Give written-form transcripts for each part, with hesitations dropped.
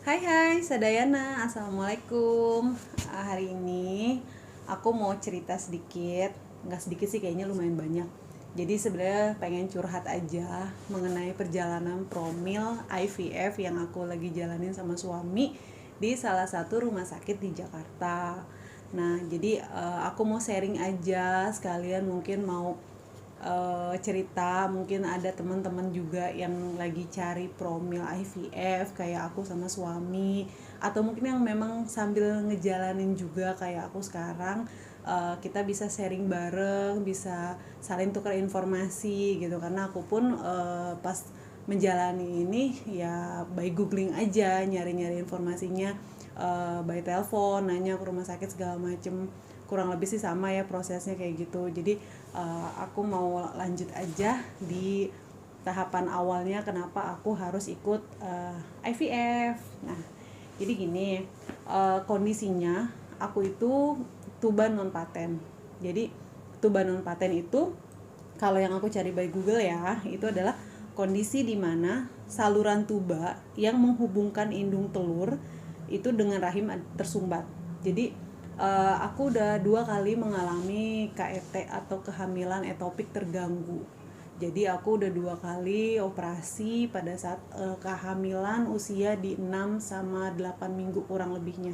Hai Sadayana, Assalamualaikum. Hari ini aku mau cerita sedikit. Nggak sedikit sih, kayaknya lumayan banyak. Jadi sebenarnya pengen curhat aja mengenai perjalanan promil IVF yang aku lagi jalanin sama suami di salah satu rumah sakit di Jakarta. Nah, jadi aku mau sharing aja, sekalian mungkin mau cerita, mungkin ada teman-teman juga yang lagi cari promil IVF kayak aku sama suami, atau mungkin yang memang sambil ngejalanin juga kayak aku sekarang. Kita bisa sharing bareng, bisa saling tukar informasi gitu, karena aku pun pas menjalani ini ya by googling aja, nyari-nyari informasinya, by telepon nanya ke rumah sakit segala macem. Kurang lebih sih sama ya prosesnya kayak gitu. Jadi aku mau lanjut aja di tahapan awalnya kenapa aku harus ikut IVF. Nah, jadi gini, kondisinya aku itu tuba non paten. Jadi tuba non paten itu, kalau yang aku cari by Google ya, itu adalah kondisi di mana saluran tuba yang menghubungkan indung telur itu dengan rahim tersumbat. Jadi aku udah 2 kali mengalami KET atau kehamilan etopik terganggu. Jadi aku udah 2 kali operasi pada saat kehamilan usia di 6 sama 8 minggu kurang lebihnya.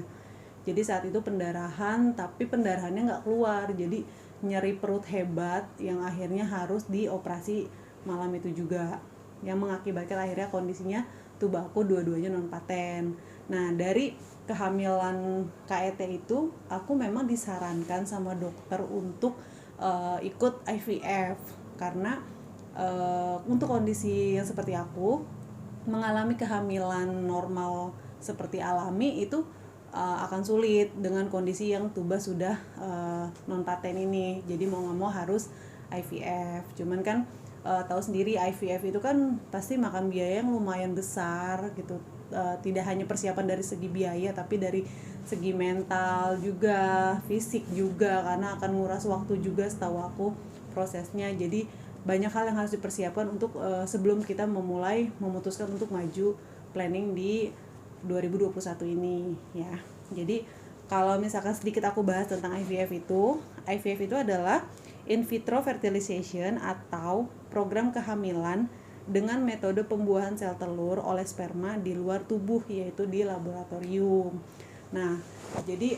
Jadi saat itu pendarahan, tapi pendarahannya nggak keluar. Jadi nyeri perut hebat yang akhirnya harus dioperasi malam itu juga. Yang mengakibatkan akhirnya kondisinya tubuh aku dua-duanya non paten. Nah, dari kehamilan KET itu aku memang disarankan sama dokter untuk ikut IVF karena untuk kondisi yang seperti aku, mengalami kehamilan normal seperti alami itu akan sulit dengan kondisi yang tuba sudah non paten ini. Jadi mau nggak mau harus IVF. Cuman kan tahu sendiri IVF itu kan pasti makan biaya yang lumayan besar gitu. Tidak hanya persiapan dari segi biaya, tapi dari segi mental juga, fisik juga, karena akan nguras waktu juga setahu aku prosesnya. Jadi banyak hal yang harus dipersiapkan untuk sebelum kita memutuskan untuk maju planning di 2021 ini ya. Jadi kalau misalkan sedikit aku bahas tentang IVF itu adalah in vitro fertilization atau program kehamilan dengan metode pembuahan sel telur oleh sperma di luar tubuh, yaitu di laboratorium. Nah, jadi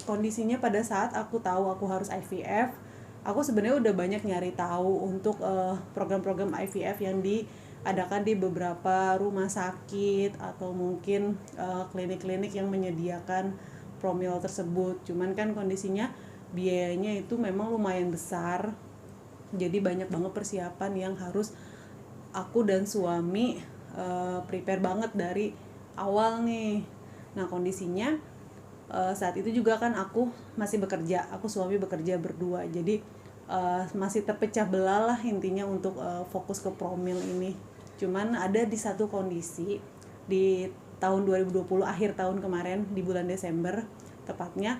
kondisinya pada saat aku tahu aku harus IVF, aku sebenarnya udah banyak nyari tahu untuk program-program IVF yang diadakan di beberapa rumah sakit atau mungkin klinik-klinik yang menyediakan promil tersebut. Cuman kan kondisinya biayanya itu memang lumayan besar. Jadi banyak banget persiapan yang harus aku dan suami prepare banget dari awal nih. Nah, kondisinya saat itu juga kan aku masih bekerja, aku suami bekerja berdua. Jadi masih terpecah belah lah intinya untuk fokus ke promil ini. Cuman ada di satu kondisi di tahun 2020, akhir tahun kemarin di bulan Desember tepatnya,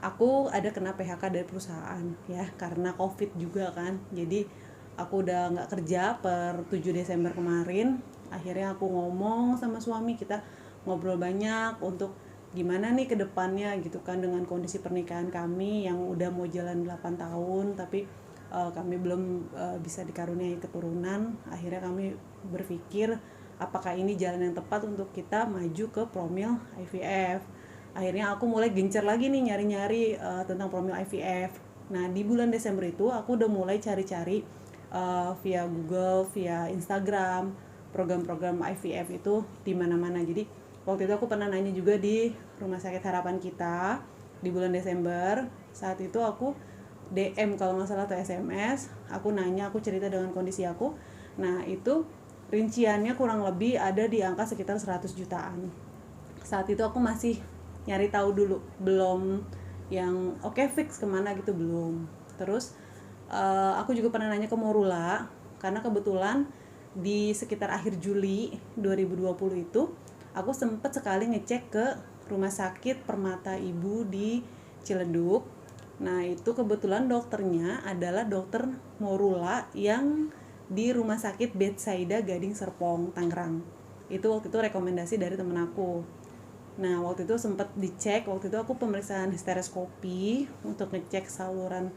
aku ada kena PHK dari perusahaan ya, karena COVID juga kan. Jadi aku udah nggak kerja per 7 Desember kemarin. Akhirnya aku ngomong sama suami, kita ngobrol banyak untuk gimana nih ke depannya gitu kan, dengan kondisi pernikahan kami yang udah mau jalan 8 tahun tapi kami belum bisa dikaruniai keturunan. Akhirnya kami berpikir apakah ini jalan yang tepat untuk kita maju ke promil IVF. Akhirnya aku mulai gencar lagi nih nyari-nyari tentang promil IVF. Nah, di bulan Desember itu aku udah mulai cari-cari via Google, via Instagram, program-program IVF itu di mana-mana. Jadi waktu itu aku pernah nanya juga di Rumah Sakit Harapan Kita di bulan Desember. Saat itu aku DM kalau nggak salah atau SMS, aku nanya, aku cerita dengan kondisi aku. Nah, itu rinciannya kurang lebih ada di angka sekitar 100 jutaan. Saat itu aku masih nyari tahu dulu, belum yang oke fix kemana gitu, belum. Terus aku juga pernah nanya ke Morula karena kebetulan di sekitar akhir Juli 2020 itu aku sempat sekali ngecek ke Rumah Sakit Permata Ibu di Ciledug. Nah, itu kebetulan dokternya adalah dokter Morula yang di Rumah Sakit Betsaida Gading Serpong, Tangerang. Itu waktu itu rekomendasi dari temen aku. Nah waktu itu sempat dicek, waktu itu aku pemeriksaan histeroskopi untuk ngecek saluran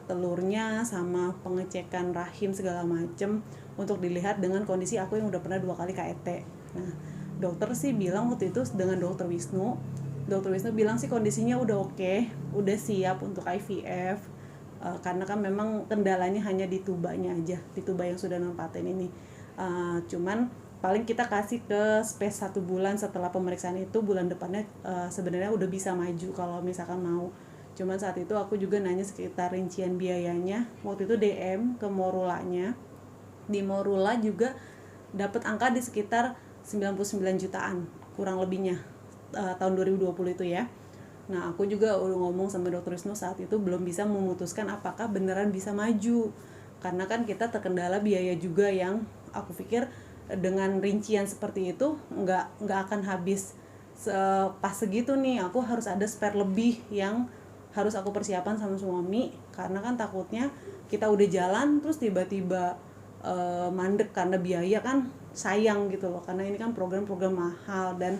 telurnya sama pengecekan rahim segala macem untuk dilihat dengan kondisi aku yang udah pernah 2 kali KET. Nah dokter sih bilang waktu itu dengan dokter Wisnu bilang sih kondisinya udah oke, udah siap untuk IVF. Karena kan memang kendalanya hanya di tubanya aja, di tuba yang sudah non paten ini. Cuman paling kita kasih ke space 1 bulan setelah pemeriksaan itu, bulan depannya sebenarnya udah bisa maju kalau misalkan mau. Cuman saat itu aku juga nanya sekitar rincian biayanya. Waktu itu DM ke Morulanya. Di Morula juga dapat angka di sekitar 99 jutaan kurang lebihnya tahun 2020 itu ya. Nah aku juga udah ngomong sama dokter Wisnu saat itu belum bisa memutuskan apakah beneran bisa maju, karena kan kita terkendala biaya juga yang aku pikir dengan rincian seperti itu nggak akan habis pas segitu nih. Aku harus ada spare lebih yang harus aku persiapan sama suami, karena kan takutnya kita udah jalan terus tiba-tiba mandek karena biaya, kan sayang gitu loh, karena ini kan program-program mahal dan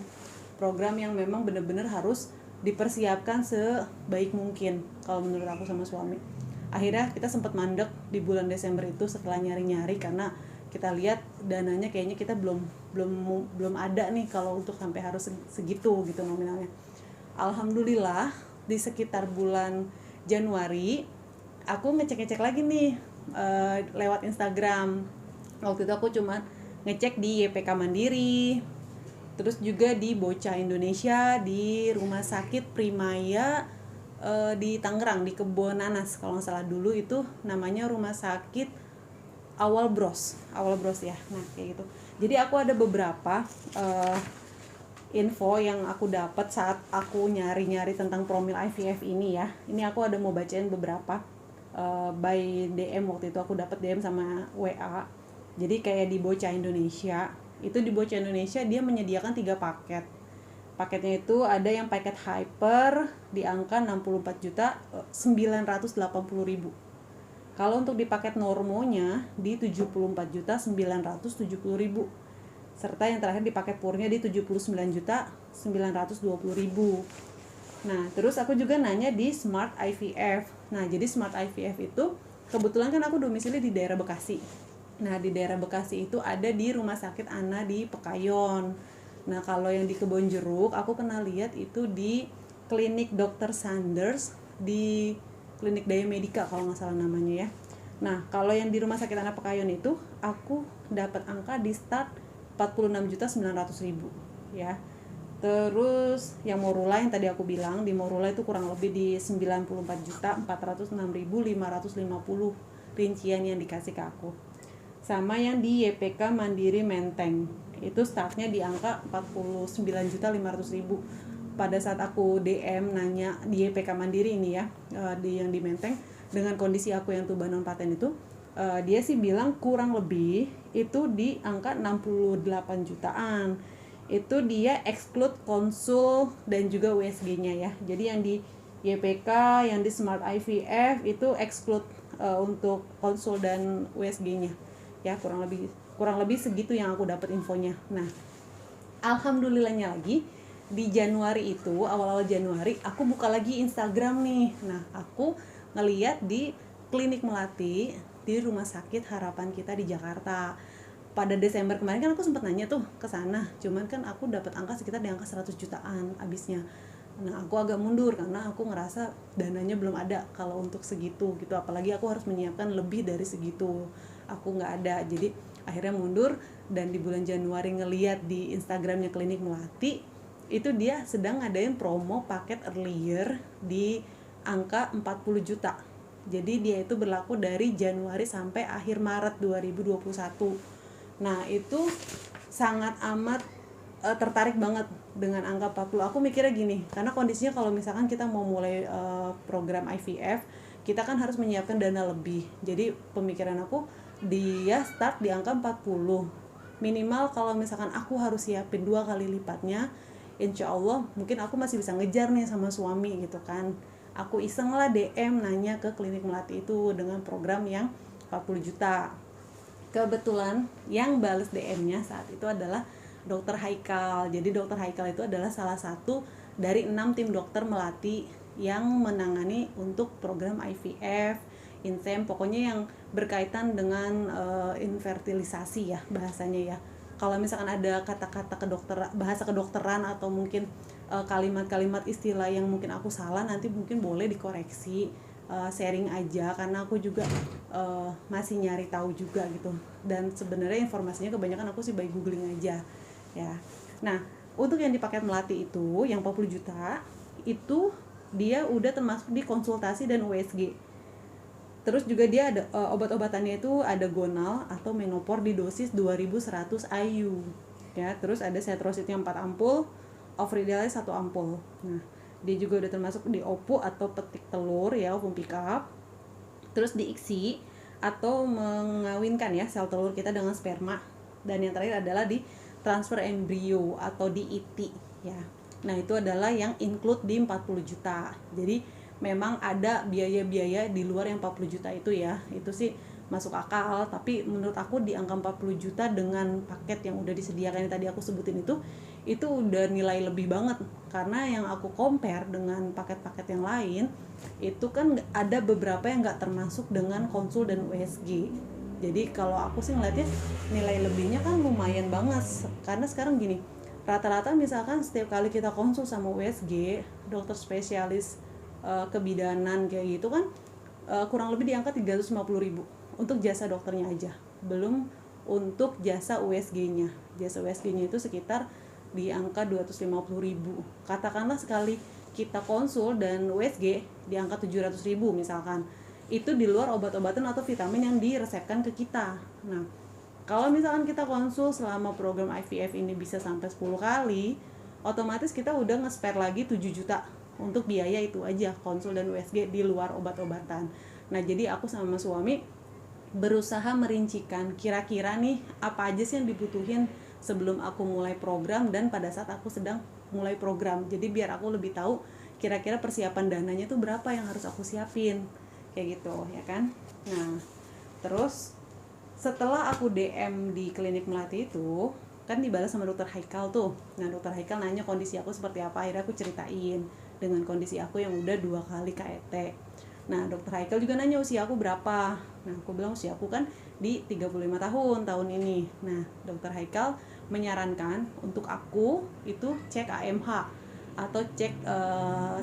program yang memang benar-benar harus dipersiapkan sebaik mungkin kalau menurut aku sama suami. Akhirnya kita sempat mandek di bulan Desember itu setelah nyari-nyari, karena kita lihat dananya kayaknya kita belum ada nih kalau untuk sampai harus segitu gitu nominalnya. Alhamdulillah di sekitar bulan Januari aku ngecek lagi nih lewat Instagram. Waktu itu aku cuma ngecek di YPK Mandiri, terus juga di Bocah Indonesia, di Rumah Sakit Primaya di Tangerang, di Kebon Nanas kalau nggak salah dulu itu namanya Rumah Sakit Awal Bros ya. Nah kayak gitu. Jadi aku ada beberapa info yang aku dapat saat aku nyari-nyari tentang Promil IVF ini ya. Ini aku ada mau bacain beberapa by DM. Waktu itu aku dapat DM sama WA. Jadi kayak di Bocah Indonesia, itu di Bocah Indonesia dia menyediakan 3 paket. Paketnya itu ada yang paket hyper di angka 64.980.000. Kalau untuk di paket normonya di 74.970.000. Serta yang terakhir di paket purnya di 79.920.000. Nah, terus aku juga nanya di Smart IVF. Nah, jadi Smart IVF itu kebetulan kan aku domisili di daerah Bekasi. Nah, di daerah Bekasi itu ada di Rumah Sakit Ana di Pekayon. Nah, kalau yang di Kebonjeruk aku pernah lihat itu di Klinik Dr. Sanders di Klinik Daya Medika kalau nggak salah namanya ya. Nah, kalau yang di Rumah Sakit Ana Pekayon itu aku dapat angka di start 46.900.000 ya. Terus yang Morula yang tadi aku bilang, di Morula itu kurang lebih di 94.406.550 rincian yang dikasih ke aku. Sama yang di YPK Mandiri Menteng, itu startnya di angka 49.500.000. Pada saat aku DM nanya di YPK Mandiri ini ya, yang di Menteng, dengan kondisi aku yang tuba non paten itu, dia sih bilang kurang lebih itu di angka 68 jutaan. Itu dia exclude konsul dan juga USG-nya ya. Jadi yang di YPK, yang di Smart IVF itu exclude untuk konsul dan USG-nya. Ya, kurang lebih segitu yang aku dapat infonya. Nah, alhamdulillahnya lagi di Januari itu, awal-awal Januari aku buka lagi Instagram nih. Nah, aku ngeliat di Klinik Melati di Rumah Sakit Harapan Kita di Jakarta. Pada Desember kemarin kan aku sempat nanya tuh ke sana, cuman kan aku dapat angka sekitar di angka 100 jutaan abisnya. Nah, aku agak mundur karena aku ngerasa dananya belum ada kalau untuk segitu gitu, apalagi aku harus menyiapkan lebih dari segitu. Aku nggak ada, jadi akhirnya mundur. Dan di bulan Januari ngeliat di Instagramnya Klinik Melati, itu dia sedang ngadain promo paket earlier di angka 40 juta. Jadi dia itu berlaku dari Januari sampai akhir Maret 2021. Nah, itu sangat amat tertarik banget dengan angka 40. Aku mikirnya gini, karena kondisinya kalau misalkan kita mau mulai program IVF, kita kan harus menyiapkan dana lebih. Jadi pemikiran aku, dia start di angka 40. Minimal kalau misalkan aku harus siapin 2 kali lipatnya, insya Allah mungkin aku masih bisa ngejar nih sama suami gitu kan. Aku iseng lah DM nanya ke Klinik Melati itu dengan program yang 40 juta. kebetulan yang bales DM-nya saat itu adalah Dokter Haikal. Jadi Dokter Haikal itu adalah salah satu dari 6 tim dokter melati yang menangani untuk program IVF, INSEM, pokoknya yang berkaitan dengan infertilisasi ya bahasanya ya. Kalau misalkan ada kata-kata bahasa kedokteran atau mungkin kalimat-kalimat istilah yang mungkin aku salah, nanti mungkin boleh dikoreksi. Sharing aja karena aku juga masih nyari tahu juga gitu, dan sebenarnya informasinya kebanyakan aku sih by googling aja ya. Nah, untuk yang di paket melati itu yang 40 juta itu dia udah termasuk di konsultasi dan USG. Terus juga dia ada obat-obatannya itu ada Gonal atau Menopor di dosis 2100 IU ya. Terus ada Cetrositnya 4 ampul, Ofridalis 1 ampul. Nah, dia juga udah termasuk di OPU atau petik telur ya, ovum pick up. Terus di ICSI atau mengawinkan ya sel telur kita dengan sperma. Dan yang terakhir adalah di transfer embrio atau di ITI ya. Nah, itu adalah yang include di 40 juta. Jadi memang ada biaya-biaya di luar yang 40 juta itu ya. Itu sih masuk akal, tapi menurut aku di angka 40 juta dengan paket yang udah disediakan yang tadi aku sebutin itu udah nilai lebih banget. Karena yang aku compare dengan paket-paket yang lain itu kan ada beberapa yang nggak termasuk dengan konsul dan USG. Jadi kalau aku sih ngeliatnya nilai lebihnya kan lumayan banget. Karena sekarang gini, rata-rata misalkan setiap kali kita konsul sama USG, dokter spesialis kebidanan kayak gitu kan, kurang lebih di angka 350.000 untuk jasa dokternya aja, belum untuk jasa USG-nya. Jasa USG-nya itu sekitar di angka 250.000. Katakanlah sekali kita konsul dan USG di angka 700.000 misalkan, itu di luar obat-obatan atau vitamin yang diresepkan ke kita. Nah, kalau misalkan kita konsul selama program IVF ini bisa sampai 10 kali, otomatis kita udah nge-spare lagi 7 juta untuk biaya itu aja, konsul dan USG di luar obat-obatan. Nah, jadi aku sama suami berusaha merincikan kira-kira nih apa aja sih yang dibutuhin sebelum aku mulai program dan pada saat aku sedang mulai program. Jadi biar aku lebih tahu kira-kira persiapan dananya tuh berapa yang harus aku siapin, kayak gitu ya kan. Nah, terus setelah aku DM di klinik melati itu kan dibalas sama dokter Haikal tuh. Nah, dokter Haikal nanya kondisi aku seperti apa. Akhirnya aku ceritain dengan kondisi aku yang udah 2 kali KET. Nah, dokter Haikal juga nanya usia aku berapa. Nah, aku bilang usia aku kan di 35 tahun ini. Nah, dokter Haikal menyarankan untuk aku itu cek AMH atau cek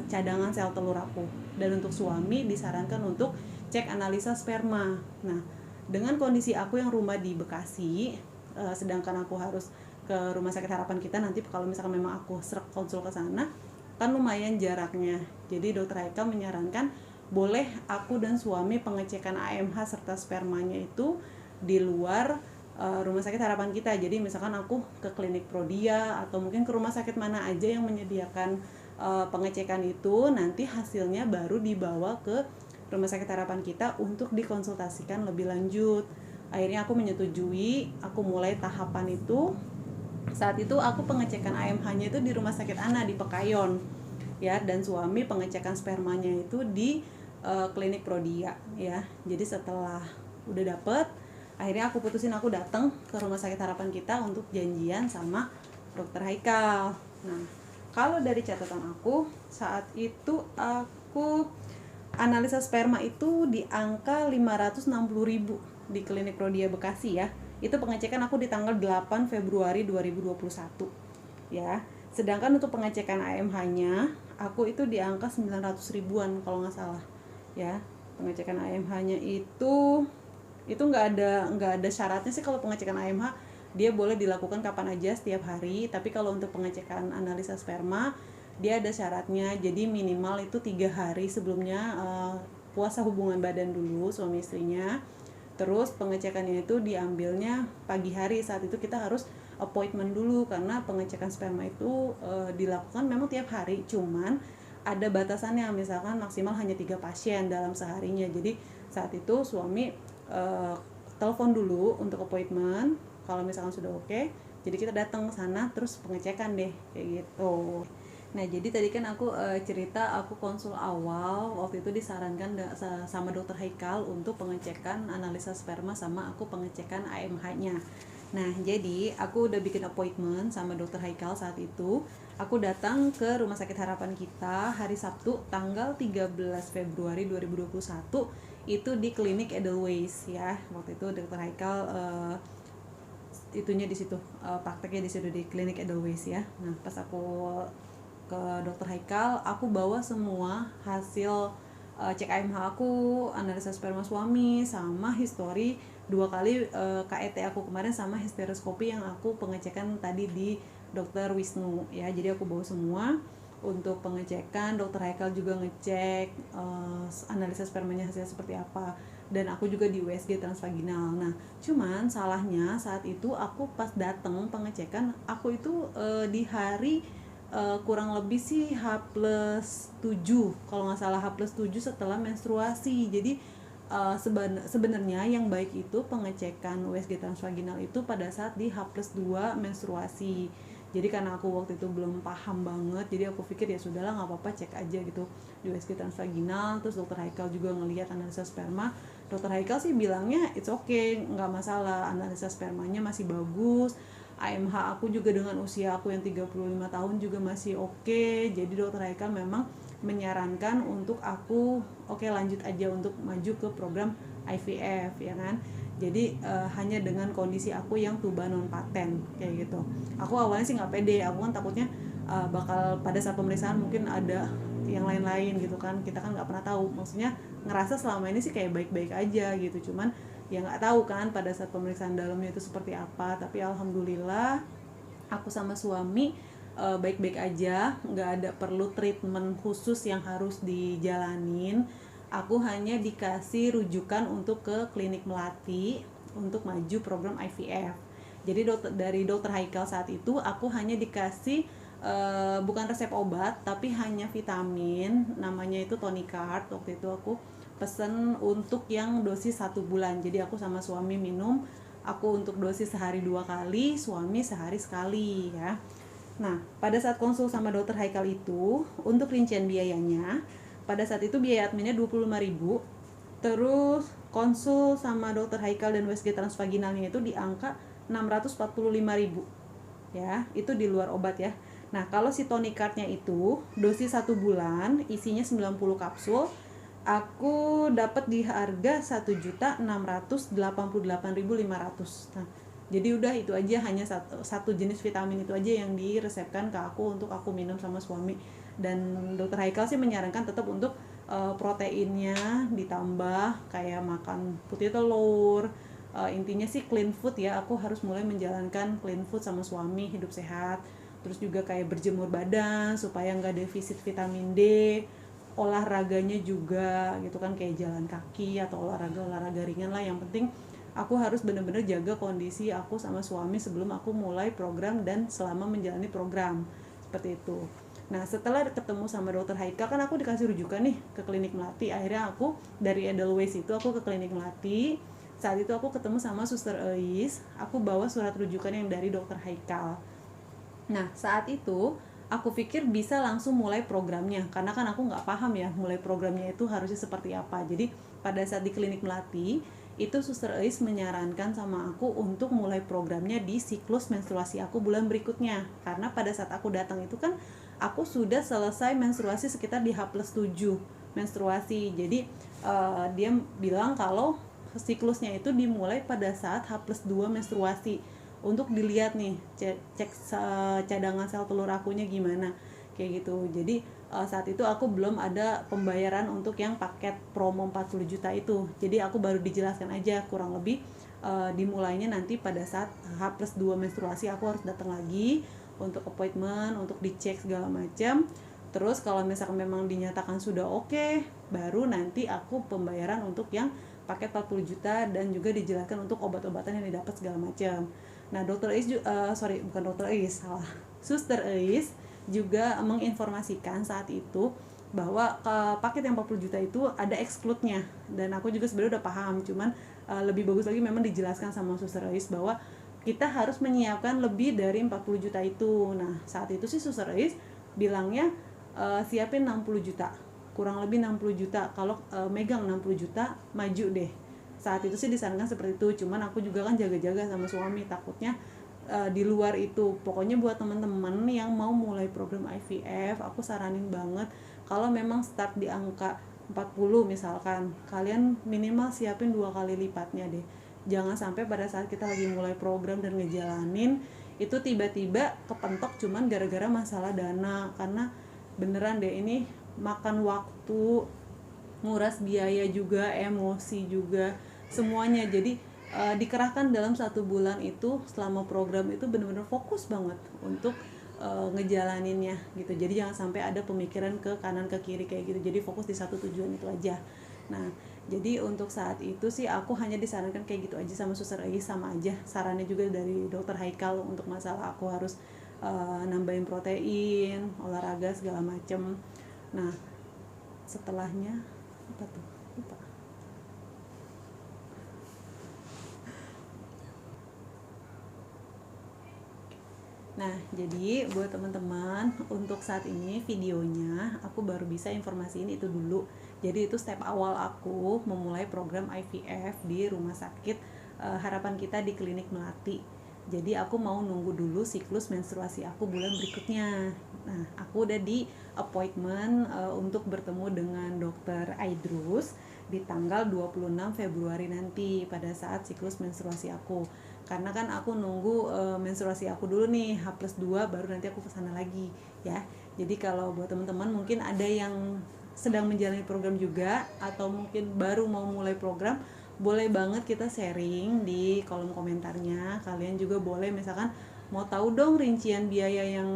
cadangan sel telur aku. Dan untuk suami disarankan untuk cek analisa sperma. Nah, dengan kondisi aku yang rumah di Bekasi, sedangkan aku harus ke Rumah Sakit Harapan Kita nanti kalau misalkan memang aku srek konsul ke sana, kan lumayan jaraknya. Jadi dokter Haikal menyarankan boleh aku dan suami pengecekan AMH serta spermanya itu di luar Rumah Sakit Harapan Kita. Jadi misalkan aku ke klinik Prodia atau mungkin ke rumah sakit mana aja yang menyediakan pengecekan itu, nanti hasilnya baru dibawa ke Rumah Sakit Harapan Kita untuk dikonsultasikan lebih lanjut. Akhirnya aku menyetujui, aku mulai tahapan itu. Saat itu aku pengecekan AMH-nya itu di Rumah Sakit Ana di Pekayon ya, dan suami pengecekan spermanya itu di klinik Prodia ya. Jadi setelah udah dapet, akhirnya aku putusin aku datang ke Rumah Sakit Harapan Kita untuk janjian sama dokter Haikal. Nah, kalau dari catatan aku saat itu aku analisa sperma itu di angka 560.000 di klinik Prodia Bekasi ya. Itu pengecekan aku di tanggal 8 Februari 2021 ya. Sedangkan untuk pengecekan AMH-nya aku itu di angka 900.000-an kalau nggak salah ya. Pengecekan AMH-nya itu nggak ada syaratnya sih. Kalau pengecekan AMH dia boleh dilakukan kapan aja setiap hari, tapi kalau untuk pengecekan analisa sperma dia ada syaratnya. Jadi minimal itu 3 hari sebelumnya puasa hubungan badan dulu suami istrinya. Terus pengecekannya itu diambilnya pagi hari, saat itu kita harus appointment dulu karena pengecekan sperma itu dilakukan memang tiap hari, cuman ada batasannya, misalkan maksimal hanya 3 pasien dalam seharinya. Jadi saat itu suami telepon dulu untuk appointment, kalau misalkan sudah oke, jadi kita datang ke sana terus pengecekan deh kayak gitu. Nah, jadi tadi kan aku cerita aku konsul awal waktu itu disarankan sama dokter Haikal untuk pengecekan analisa sperma sama aku pengecekan AMH-nya. Nah, jadi aku udah bikin appointment sama dokter Haikal saat itu. Aku datang ke Rumah Sakit Harapan kita hari Sabtu tanggal 13 Februari 2021 itu di klinik Edelweiss ya. Waktu itu dokter Haikal itunya di situ, prakteknya di situ di klinik Edelweiss ya. Nah, pas aku ke dokter Haikal, aku bawa semua hasil cek AMH aku, analisa sperma suami, sama histori 2 kali KET aku kemarin, sama histeroskopi yang aku pengecekan tadi di dokter Wisnu ya. Jadi aku bawa semua untuk pengecekan. Dokter Haikal juga ngecek analisa spermanya hasilnya seperti apa, dan aku juga di USG transvaginal. Nah, cuman salahnya saat itu aku pas datang pengecekan, aku itu di hari kurang lebih sih H+7 kalau nggak salah, H+7 setelah menstruasi. Jadi sebenarnya yang baik itu pengecekan USG transvaginal itu pada saat di H+2 menstruasi. Jadi karena aku waktu itu belum paham banget, jadi aku pikir ya sudahlah, nggak apa-apa, cek aja gitu di USG transvaginal. Terus dokter Haikal juga ngelihat analisa sperma. Dokter Haikal sih bilangnya it's okay, nggak masalah, analisa spermanya masih bagus. AMH aku juga dengan usia aku yang 35 tahun juga masih oke. Jadi dokter Haikal memang menyarankan untuk aku lanjut aja untuk maju ke program IVF ya kan. Jadi hanya dengan kondisi aku yang tuba non paten kayak gitu. Aku awalnya sih nggak pede, aku kan takutnya bakal pada saat pemeriksaan mungkin ada yang lain-lain gitu kan. Kita kan nggak pernah tahu, maksudnya ngerasa selama ini sih kayak baik-baik aja gitu, cuman ya nggak tahu kan pada saat pemeriksaan dalamnya itu seperti apa. Tapi alhamdulillah aku sama suami baik-baik aja, nggak ada perlu treatment khusus yang harus dijalanin. Aku hanya dikasih rujukan untuk ke klinik Melati untuk maju program IVF. Jadi dari dokter Haikal saat itu aku hanya dikasih bukan resep obat, tapi hanya vitamin, namanya itu Tonicard. Waktu itu aku pesen untuk yang dosis 1 bulan. Jadi aku sama suami minum, aku untuk dosis sehari 2 kali, suami sehari sekali ya. Nah, pada saat konsul sama dokter Haikal itu, untuk rincian biayanya, pada saat itu biaya adminnya 25.000. Terus konsul sama dokter Haikal dan USG transvaginalnya itu di angka 645.000 ya, itu di luar obat ya. Nah, kalau si Tonicardnya itu dosis 1 bulan isinya 90 kapsul, aku dapat di harga 1.688.500. Nah, jadi udah itu aja, hanya satu jenis vitamin itu aja yang diresepkan ke aku untuk aku minum sama suami. Dan dokter Haikal sih menyarankan tetap untuk proteinnya ditambah, kayak makan putih telur. Intinya sih clean food ya, aku harus mulai menjalankan clean food sama suami, hidup sehat. Terus juga kayak berjemur badan supaya nggak defisit vitamin D, olahraganya juga gitu kan, kayak jalan kaki atau olahraga ringan lah. Yang penting aku harus benar-benar jaga kondisi aku sama suami sebelum aku mulai program dan selama menjalani program, seperti itu. Nah, setelah ketemu sama dokter Haikal kan aku dikasih rujukan nih ke klinik Melati. Akhirnya aku dari Edelweiss itu aku ke klinik Melati. Saat itu aku ketemu sama Suster Eis, aku bawa surat rujukan yang dari dokter Haikal. Nah, saat itu aku pikir bisa langsung mulai programnya, karena kan aku nggak paham ya mulai programnya itu harusnya seperti apa. Jadi pada saat di klinik Melati itu Suster Eis menyarankan sama aku untuk mulai programnya di siklus menstruasi aku bulan berikutnya. Karena pada saat aku datang itu kan aku sudah selesai menstruasi sekitar di H+7 menstruasi. Jadi dia bilang kalau siklusnya itu dimulai pada saat H+2 menstruasi, untuk dilihat nih cek cadangan sel telur akunya gimana kayak gitu. Jadi saat itu aku belum ada pembayaran untuk yang paket promo 40 juta itu. Jadi aku baru dijelaskan aja kurang lebih dimulainya nanti pada saat H+2 menstruasi aku harus datang lagi untuk appointment, untuk dicek segala macam. Terus kalau misalkan memang dinyatakan sudah oke, baru nanti aku pembayaran untuk yang paket 40 juta dan juga dijelaskan untuk obat-obatan yang didapat segala macam. Nah, dokter Eis bukan dokter Eis, salah. Suster Eis juga menginformasikan saat itu bahwa paket yang 40 juta itu ada exclude-nya, dan aku juga sebenarnya udah paham, cuman lebih bagus lagi memang dijelaskan sama Suster Eis bahwa kita harus menyiapkan lebih dari 40 juta itu. Nah, saat itu sih Suster Eis bilangnya siapin 60 juta, kurang lebih 60 juta. Kalau megang 60 juta maju deh. Saat itu sih disarankan seperti itu, cuman aku juga kan jaga-jaga sama suami, takutnya di luar itu. Pokoknya buat teman-teman yang mau mulai program IVF, aku saranin banget kalau memang start di angka 40 misalkan, kalian minimal siapin 2 kali lipatnya deh. Jangan sampai pada saat kita lagi mulai program dan ngejalanin itu tiba-tiba kepentok cuman gara-gara masalah dana. Karena beneran deh, ini makan waktu, nguras biaya juga, emosi juga, semuanya. Jadi dikerahkan dalam 1 bulan itu, selama program itu benar-benar fokus banget untuk ngejalaninnya gitu. Jadi jangan sampai ada pemikiran ke kanan ke kiri kayak gitu. Jadi fokus di satu tujuan itu aja. Nah, jadi untuk saat itu sih aku hanya disarankan kayak gitu aja sama Suster Ais, sama aja sarannya juga dari Dokter Haikal untuk masalah aku harus nambahin protein, olahraga segala macem. Nah, setelahnya apa tuh? Lupa. Nah, jadi buat teman-teman, untuk saat ini videonya aku baru bisa informasiin itu dulu. Jadi itu step awal aku memulai program IVF di rumah sakit Harapan Kita di Klinik Melati. Jadi aku mau nunggu dulu siklus menstruasi aku bulan berikutnya. Nah, aku udah di appointment untuk bertemu dengan Dokter Aidrus di tanggal 26 Februari nanti pada saat siklus menstruasi aku. Karena kan aku nunggu menstruasi aku dulu nih, H+2 baru nanti aku kesana lagi ya. Jadi kalau buat teman-teman mungkin ada yang sedang menjalani program juga atau mungkin baru mau mulai program, boleh banget kita sharing di kolom komentarnya. Kalian juga boleh misalkan mau tahu dong rincian biaya yang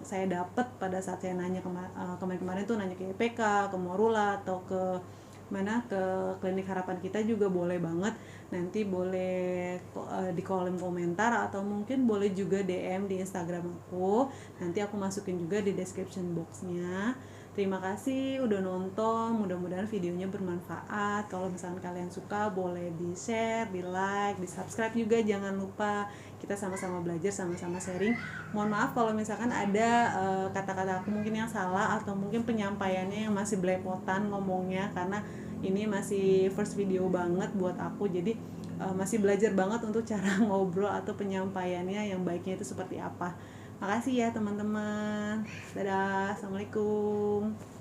saya dapat pada saat saya nanya kemarin-kemarin tuh, nanya ke YPK, ke Morula atau ke ke Klinik Harapan Kita juga boleh banget. Nanti boleh di kolom komentar atau mungkin boleh juga DM di Instagram aku. Nanti aku masukin juga di description boxnya. Terima kasih udah nonton, mudah-mudahan videonya bermanfaat. Kalau misalkan kalian suka boleh di share, di like, di subscribe juga, jangan lupa. Kita sama-sama belajar, sama-sama sharing. Mohon maaf kalau misalkan ada kata-kata aku mungkin yang salah atau mungkin penyampaiannya yang masih belepotan ngomongnya, karena ini masih first video banget buat aku. Jadi masih belajar banget untuk cara ngobrol atau penyampaiannya yang baiknya itu seperti apa. Makasih ya teman-teman. Dadah, assalamualaikum.